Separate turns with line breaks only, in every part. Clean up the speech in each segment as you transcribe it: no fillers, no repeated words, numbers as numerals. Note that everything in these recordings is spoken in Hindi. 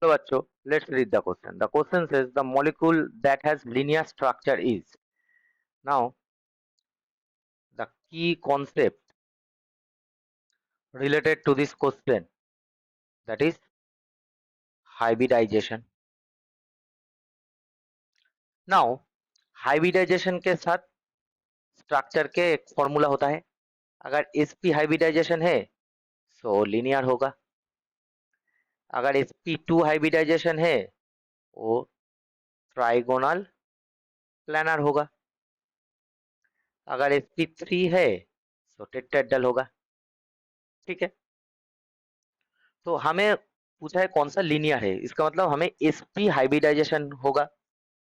So बच्चों, let's read the question. The question says the molecule that has linear structure is. Now, the key concept related to this question, that is hybridization. Now, hybridization के साथ स्ट्रक्चर के एक फॉर्मूला होता है. अगर sp हाइब्रिडाइजेशन है तो लीनियर होगा. अगर sp2 हाइब्रिडाइजेशन है वो ट्राइगोनल प्लानर होगा. अगर sp3 है तो टेट्राहेड्रल होगा. ठीक है. तो हमें पूछा है कौन सा लीनियर है. इसका मतलब हमें sp हाइब्रिडाइजेशन होगा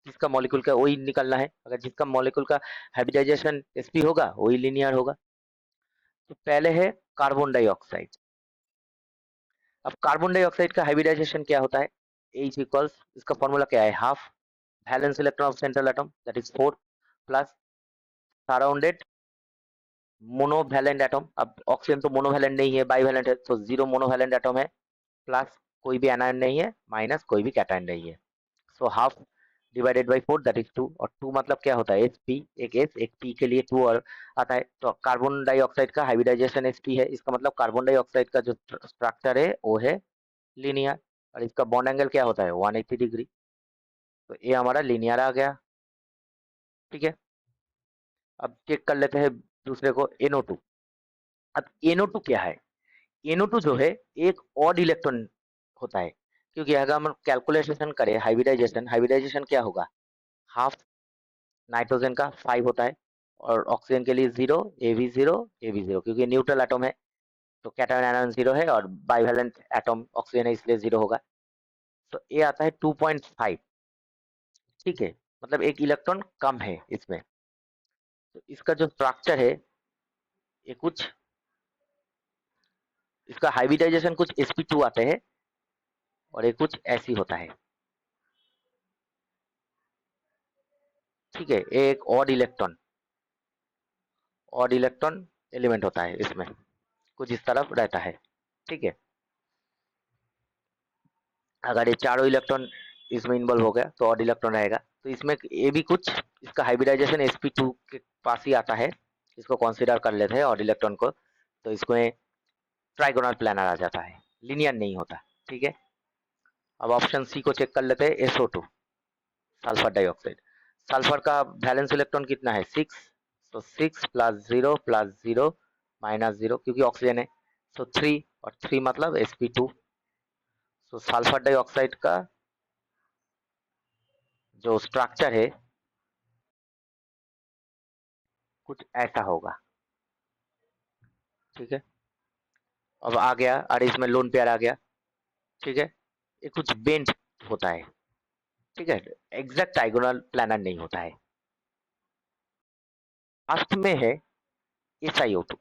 जिसका मॉलिक्यूल का वही निकलना है. अगर जिसका मॉलिक्यूल का हाइब्रिडाइजेशन sp होगा वही लीनियर होगा. तो पहले है कार्बन डाइऑक्साइड. अब कार्बन डाइऑक्साइड का हाइब्रिडाइजेशन क्या होता है. H इक्वल्स, इसका फॉर्मूला क्या है, half valence electron of central atom that is 4 plus surrounded monovalent atom. अब ऑक्सीजन तो मोनोवैलेंट नहीं है, बाईवैलेंट है, तो 0 मोनोवैलेंट एटम है, प्लस कोई भी एनायन नहीं है, माइनस कोई भी कैटायन नहीं है. So half divided by 4 that is 2. और 2 मतलब क्या होता है, sp. एक s एक p के लिए 2 और आता है. तो कार्बन डाइऑक्साइड का हाइब्रिडाइजेशन sp है. इसका मतलब कार्बन डाइऑक्साइड का जो स्ट्रक्चर है वो है लीनियर. और इसका बॉन्ड एंगल क्या होता है, 180 डिग्री. तो ये हमारा लीनियर आ गया. ठीक है. अब चेक कर लेते हैं दूसरे को, NO2. अब NO2 क्या है. NO2 जो है एक ऑड इलेक्ट्रॉन होता है. क्योंकि अगर हम कैलकुलेशन करें हाइब्रिडाइजेशन, हाइब्रिडाइजेशन क्या होगा, हाफ नाइट्रोजन का 5 होता है और ऑक्सीजन के लिए 0, ए भी 0, ए भी 0, क्योंकि न्यूट्रल एटम है तो कैटायन आयन 0 है और बाइवेलेंट एटम ऑक्सीजन है इसलिए 0 होगा. तो ये आता है 2.5. ठीक है. मतलब एक इलेक्ट्रॉन कम है इसमें. तो इसका जो स्ट्रक्चर है ये कुछ, इसका हाइब्रिडाइजेशन कुछ sp2 आते हैं और ये कुछ ऐसी होता है. ठीक है. ये एक ऑड इलेक्ट्रॉन एलिमेंट होता है, इसमें कुछ इस तरफ रहता है. ठीक है. अगर ये चारों इलेक्ट्रॉन इसमें इन्वॉल्व हो गया तो ऑड इलेक्ट्रॉन रहेगा. तो इसमें ये भी कुछ, इसका हाइब्रिडाइजेशन sp2 के पास ही आता है. इसको कंसीडर कर लेते हैं ऑड इलेक्ट्रॉन को. तो इसमें ट्राइगोनल प्लानर आ जाता है, लिनियर नहीं होता. ठीक है. अब ऑप्शन सी को चेक कर लेते हैं, SO2 सल्फर डाइऑक्साइड. सल्फर का वैलेंस इलेक्ट्रॉन कितना है, 6. तो 6 प्लस 0 प्लस 0 माइनस 0, क्योंकि ऑक्सीजन है. तो 3 और 3 मतलब sp2. तो सल्फर डाइऑक्साइड का जो स्ट्रक्चर है कुछ ऐसा होगा. ठीक है. अब आ गया, और इसमें लोन पेयर आ गया. ठीक है. ये कुछ बेंट होता है. ठीक है. एग्जैक्ट डायगोनल प्लानर नहीं होता है. लास्ट में है SiO2.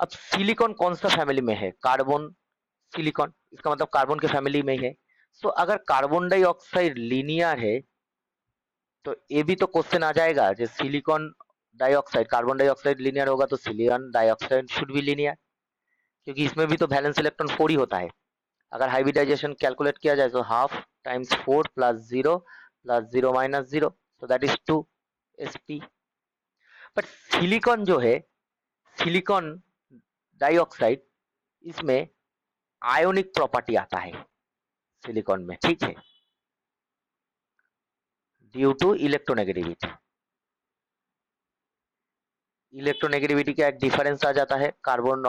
अब सिलिकॉन कौन सा फैमिली में है, कार्बन सिलिकॉन. इसका मतलब कार्बन के फैमिली में ही है. सो अगर कार्बन डाइऑक्साइड लीनियर है तो ये भी तो क्वेश्चन आ जाएगा, जो silicon dioxide, carbon dioxide linear होगा तो silicon dioxide should be linear, क्योंकि इसमें भी तो वैलेंस इलेक्ट्रॉन 4 ही होता है. अगर हाइब्रिडाइजेशन कैलकुलेट किया जाए तो हाफ टाइम्स 4 प्लस 0 माइनस 0, तो that is 2 sp. But silicon जो है, सिलिकॉन डाइऑक्साइड, इसमें आयोनिक प्रॉपर्टी आता है सिलिकॉन में. ठीक है. Due to electronegativity. इलेक्ट्रोनेगेटिविटी का एक डिफरेंस आ जाता है कार्बन,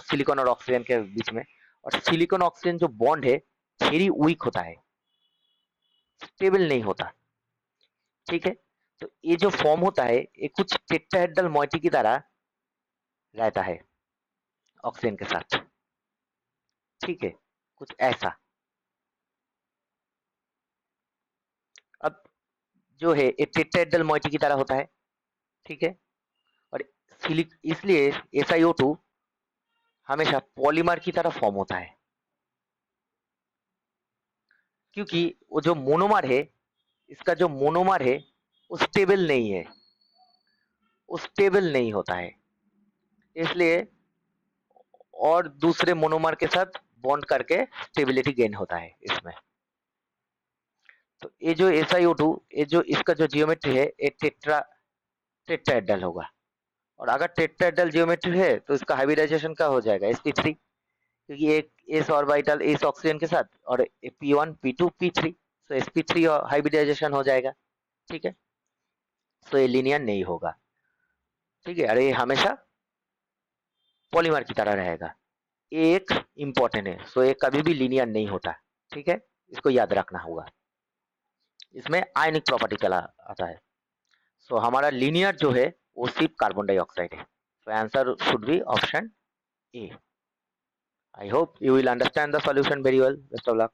सिलिकॉन और ऑक्सीजन के बीच में. और सिलिकॉन ऑक्सीजन जो बॉन्ड है वेरी वीक होता है, स्टेबल नहीं होता. ठीक है. तो ये जो फॉर्म होता है ये कुछ टेट्राहेड्रल मॉइटी की तरह रहता है ऑक्सीजन के साथ. ठीक है. कुछ ऐसा. अब जो है ये टेट्राहेड्रल मॉइटी की तरह होता है. ठीक है. और सिलिक इसलिए SiO2 हमेशा पॉलीमर की तरह फॉर्म होता है, क्योंकि वो जो मोनोमर है, इसका जो मोनोमर है वो स्टेबल नहीं है, वो स्टेबल नहीं होता है. इसलिए और दूसरे मोनोमर के साथ बॉन्ड करके स्टेबिलिटी गेन होता है इसमें। तो ये जो SiO2, ये जो इसका जो जियोमेट्री है ये टेट्राहेड्रल होगा। और अगर टेट्राहेड्रल जियोमेट्री है तो इसका हाइब्रिडाइजेशन क्या हो जाएगा, sp3, क्योंकि एक s ऑर्बिटल इस ऑक्सीजन के साथ और p1 p2 p3, तो sp3 हाइब्रिडाइजेशन हो जाएगा। ठीक है, तो ये लीनियर नहीं होगा। ठीक है, अरे ये हमेशा पॉलीमर की तरह रहेगा। ये एक इंपॉर्टेंट है, सो ये कभी भी लीनियर नहीं होता। ठीक है, इसको याद रखना होगा। इसमें आयनिक प्रॉपर्टी चला आता है। सो हमारा लीनियर जो है वो सिर्फ कार्बन डाइऑक्साइड है। So answer should be option A. I hope you will understand the solution very well. Best of luck.